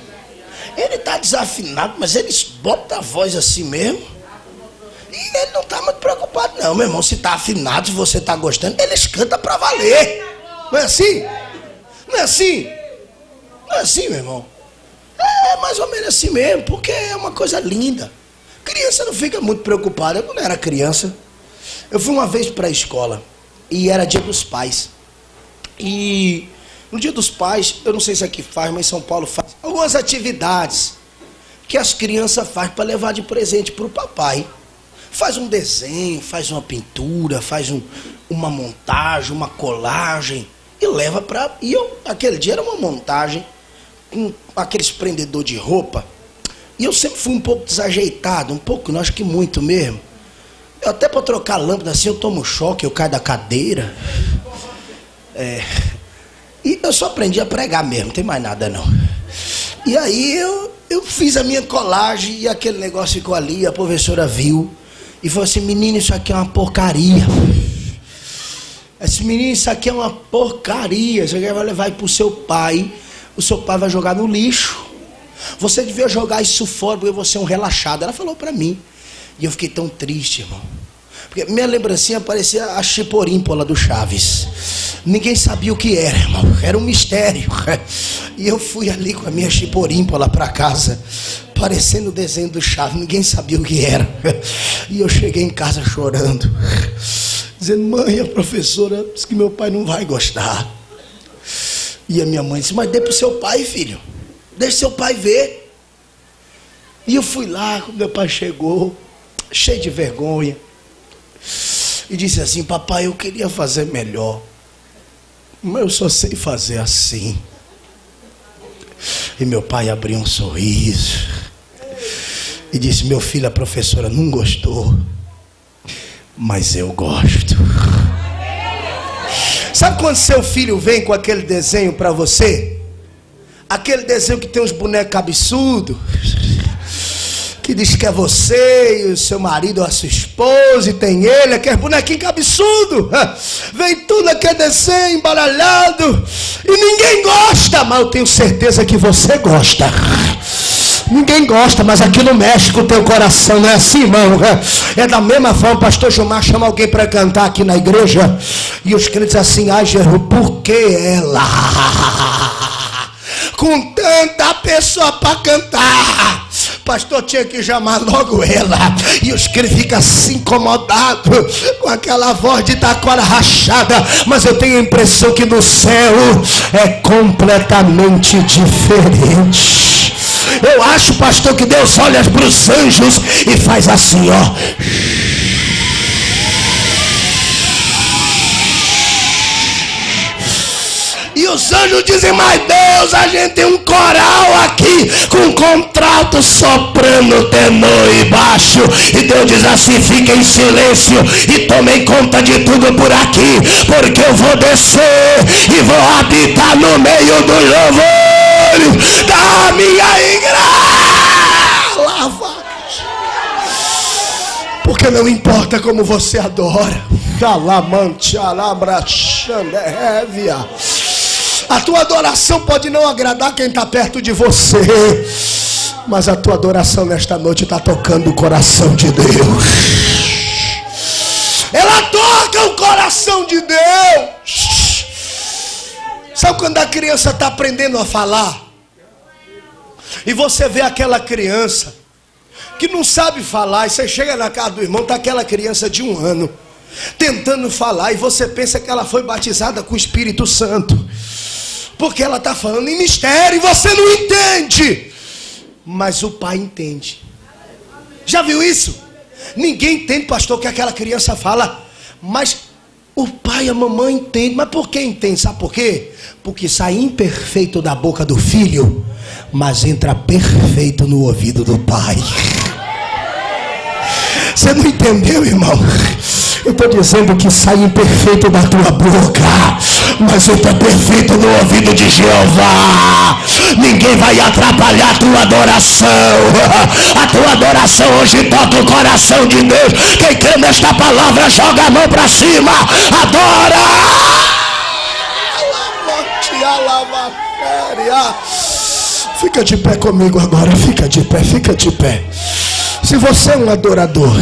Speaker 3: Ele está desafinado, mas eles botam a voz assim mesmo. E ele não está muito preocupado não, meu irmão. Se está afinado, se você está gostando, eles cantam para valer. Não é assim? Não é assim? Não é assim, meu irmão? É mais ou menos assim mesmo, porque é uma coisa linda. Criança não fica muito preocupada. Eu, quando era criança, eu fui uma vez para a escola e era dia dos pais. E no dia dos pais, eu não sei se aqui faz, mas em São Paulo faz algumas atividades que as crianças fazem para levar de presente para o papai. Faz um desenho, faz uma pintura, faz uma montagem, uma colagem e leva para... E aquele dia era uma montagem com aqueles prendedor de roupa. E eu sempre fui um pouco desajeitado, um pouco, não acho que muito mesmo. Eu até para trocar lâmpada assim, eu tomo choque, eu caio da cadeira. E eu só aprendi a pregar mesmo, não tem mais nada não. E aí eu fiz a minha colagem e aquele negócio ficou ali, a professora viu e falou assim: menino, isso aqui é uma porcaria. Esse menino, isso aqui é uma porcaria. Você vai levar para o seu pai, o seu pai vai jogar no lixo. Você devia jogar isso fora porque você é um relaxado. Ela falou para mim. E eu fiquei tão triste, irmão. Porque minha lembrancinha parecia a Chiporímpola do Chaves. Ninguém sabia o que era, irmão. Era um mistério. E eu fui ali com a minha Chiporímpola para casa, parecendo o desenho do Chaves. Ninguém sabia o que era. E eu cheguei em casa chorando, dizendo: mãe, a professora disse que meu pai não vai gostar. E a minha mãe disse: mas dê para o seu pai, filho. Deixa seu pai ver. E eu fui lá, quando meu pai chegou, cheio de vergonha, e disse assim: papai, eu queria fazer melhor, mas eu só sei fazer assim. E meu pai abriu um sorriso e disse: meu filho, a professora não gostou, mas eu gosto. Sabe quando seu filho vem com aquele desenho para você? Aquele desenho que tem uns bonecos absurdos, que diz que é você e o seu marido ou a sua esposa, e tem ele, aquele bonequinho absurdo. Vem tudo aquele desenho embaralhado e ninguém gosta, mas eu tenho certeza que você gosta. Ninguém gosta, mas aquilo mexe com o teu coração, não é assim, irmão? É da mesma forma. O pastor Gilmar chama alguém para cantar aqui na igreja, e os crentes assim: ai, Jesus, por que ela? Com tanta pessoa para cantar, pastor tinha que chamar logo ela. E os crentes ficam assim incomodados com aquela voz de taquara rachada. Mas eu tenho a impressão que no céu é completamente diferente. Eu acho, pastor, que Deus olha para os anjos e faz assim, ó. E os anjos dizem: mas Deus, a gente tem um coral aqui com contralto, soprano, tenor e baixo. E Deus diz assim: fica em silêncio e tomem conta de tudo por aqui, porque eu vou descer e vou habitar no meio do louvor da minha igreja. Porque não importa como você adora, a tua adoração pode não agradar quem está perto de você, mas a tua adoração nesta noite está tocando o coração de Deus. Ela toca o coração de Deus. Sabe quando a criança está aprendendo a falar, e você vê aquela criança que não sabe falar, e você chega na casa do irmão, está aquela criança de 1 ano tentando falar, e você pensa que ela foi batizada com o Espírito Santo, porque ela está falando em mistério e você não entende, mas o pai entende. Já viu isso? Ninguém entende, pastor, o que aquela criança fala, mas o pai e a mamãe entendem. Mas por que entende? Sabe por quê? Porque sai imperfeito da boca do filho, mas entra perfeito no ouvido do pai. Você não entendeu, irmão? Eu estou dizendo que sai imperfeito da tua boca, mas entra perfeito no ouvido de Jeová. Ninguém vai atrapalhar a tua adoração. A tua adoração hoje toca o coração de Deus. Quem crê nesta palavra, joga a mão para cima. Adora! Fica de pé comigo agora. Fica de pé, fica de pé. Se você é um adorador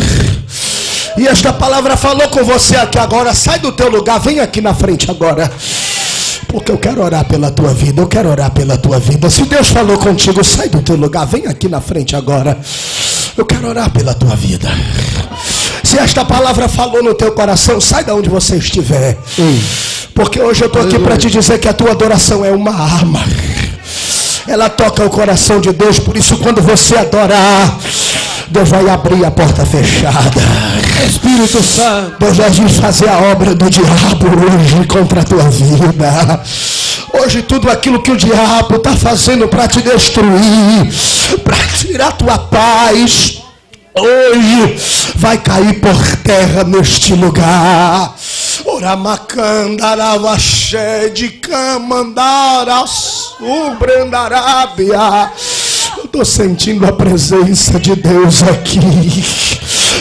Speaker 3: e esta palavra falou com você aqui agora, sai do teu lugar, vem aqui na frente agora, porque eu quero orar pela tua vida. Eu quero orar pela tua vida. Se Deus falou contigo, sai do teu lugar, vem aqui na frente agora. Eu quero orar pela tua vida. Se esta palavra falou no teu coração, sai de onde você estiver, porque hoje eu estou aqui para te dizer que a tua adoração é uma arma. Ela toca o coração de Deus. Por isso, quando você adorar, Deus vai abrir a porta fechada. Espírito Santo, Deus vai fazer a obra do diabo hoje contra a tua vida. Hoje tudo aquilo que o diabo está fazendo para te destruir, para tirar tua paz, hoje vai cair por terra neste lugar. Oramacandaravaxé de camandara subrandarábia. Eu estou sentindo a presença de Deus aqui.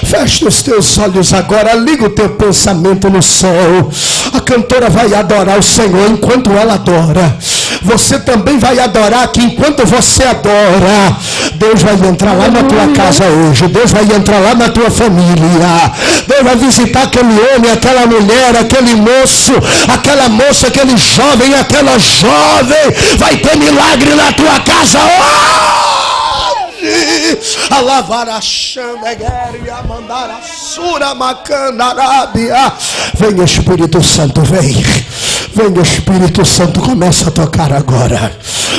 Speaker 3: Fecha os teus olhos agora, liga o teu pensamento no céu. A cantora vai adorar o Senhor. Enquanto ela adora,
Speaker 4: você também vai adorar, que enquanto você adora, Deus vai entrar lá na tua casa hoje, Deus vai entrar lá na tua família, Deus vai visitar aquele homem, aquela mulher, aquele moço, aquela moça, aquele jovem, aquela jovem, vai ter milagre na tua casa hoje. Vem Espírito Santo, vem. Vem Espírito Santo, começa a tocar agora.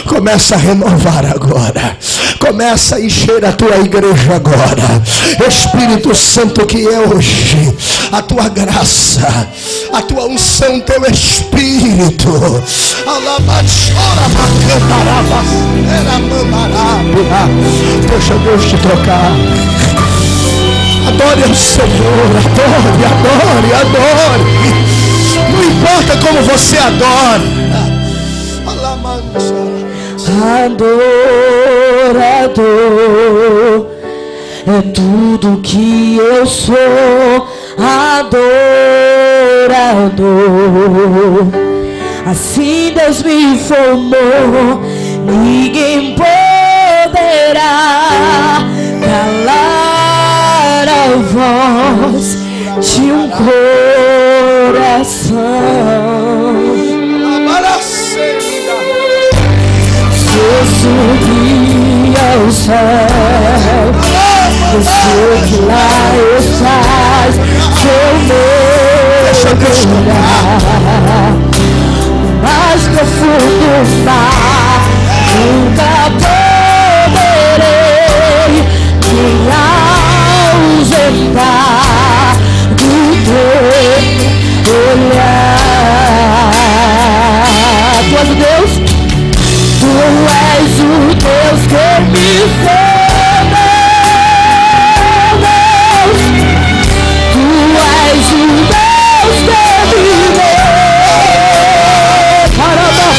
Speaker 4: Começa a renovar agora. Começa a encher a tua igreja agora. Espírito Santo, que é hoje a tua graça, a tua unção, teu Espírito. Deixa Deus te tocar. Adore ao Senhor, adore, adore, adore. Não importa como você adora.
Speaker 5: Adorador é tudo que eu sou. Adorador, assim Deus me formou. Ninguém poderá calar a voz de um coração. Se eu subir ao céu, eu sei que lá estás. Se eu mergulhar no mais profundo mar, nunca poderei me ausentar do teu olhar. Tu és o Deus, tu és o Deus que me fez. Tu és o Deus que me fez. Caramba,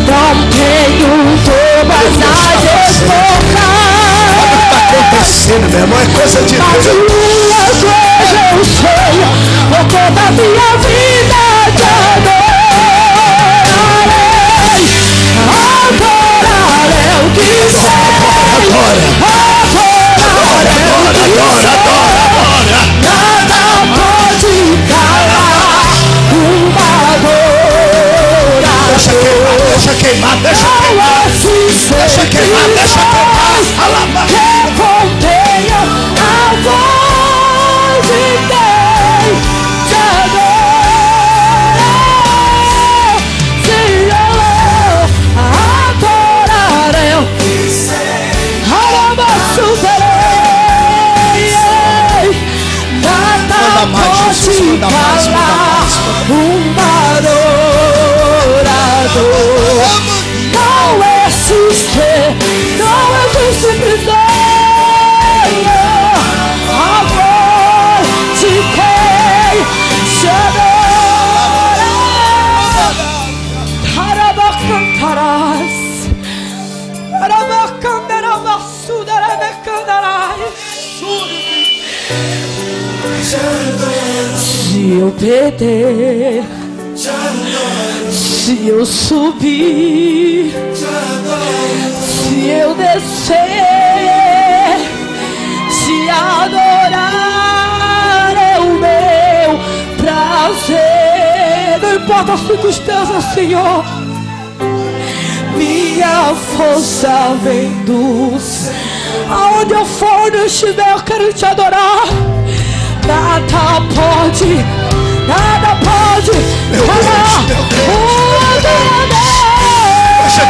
Speaker 5: não tenho todas as respostas.
Speaker 4: Olha o que está acontecendo, meu irmão, é coisa de Deus.
Speaker 5: Mas uma coisa eu sei, por toda a minha vida te adorarei. Adorarei o que sei. Adorarei o que sei. Nada pode calar uma adoração.
Speaker 4: Deixa queimar, deixa queimar. Deixa queimar, deixa queimar.
Speaker 5: Que contenha a voz de quem te adora. Senhor, adorarei. Nada pode calar uma adorador. Não existe prisão, a voz de quem te adora. Carabacantarás, carabacandarabassudarabacandaraes. Se eu perder, se eu subir, se eu descer, se adorar é o meu prazer. Não importa as circunstâncias, Senhor, minha força vem do céu. Aonde eu for, onde eu estiver, eu quero te adorar. Nada pode parar o adorador.
Speaker 4: Deixa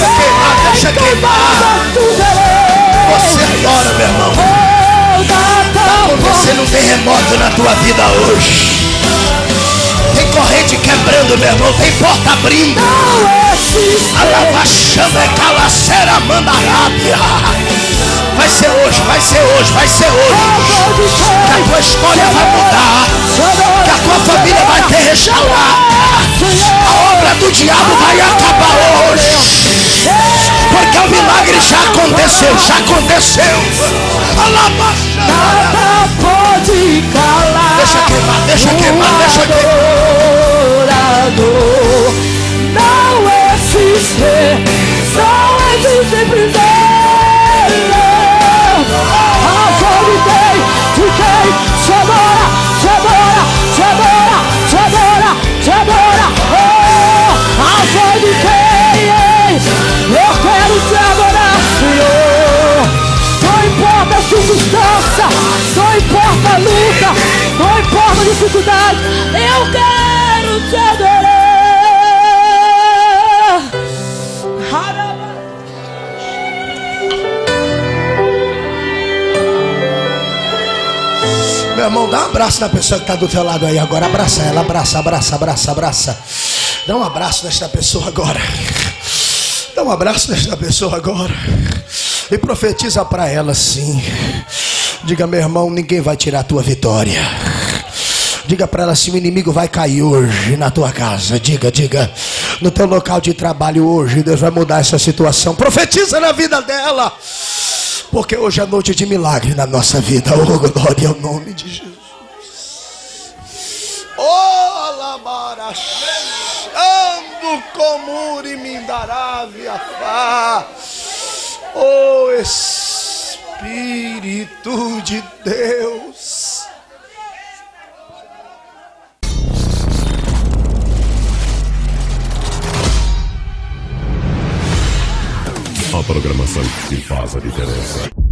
Speaker 4: queimar, deixa queimar. Você adora, meu irmão. Está acontecendo um terremoto na tua vida hoje. Tem corrente quebrando, meu irmão. Tem porta abrindo. Alabachama é calacera, mandarábia. Vai ser hoje, vai ser hoje, vai ser hoje. Que a tua história vai mudar. Que a tua família vai ter restaurada. A obra do diabo vai acabar hoje. Porque o milagre já aconteceu, já aconteceu.
Speaker 5: Nada pode calar.
Speaker 4: Deixa queimar, deixa queimar, deixa queimar.
Speaker 5: você. São anjos sempre vêm. Afroditei, fiquei, te adora, te adora, te adora, te adora, te adora. Oh, afroditei, eu quero te adorar, Senhor. Não importa a circunstância, não importa a luta, não importa a dificuldade, eu quero te adorar.
Speaker 4: Meu irmão, dá um abraço na pessoa que está do teu lado aí agora. Abraça ela, abraça, abraça, abraça, abraça. Dá um abraço nesta pessoa agora. Dá um abraço nesta pessoa agora. E profetiza para ela assim. Diga, meu irmão, ninguém vai tirar a tua vitória. Diga para ela assim: o inimigo vai cair hoje na tua casa. Diga, diga. No teu local de trabalho hoje, Deus vai mudar essa situação. Profetiza na vida dela. Porque hoje é noite de milagre na nossa vida. Oh, glória ao nome de Jesus. Oh, alabarachando como mindarave afá. Oh, Espírito de Deus.
Speaker 1: A programação que faz a diferença.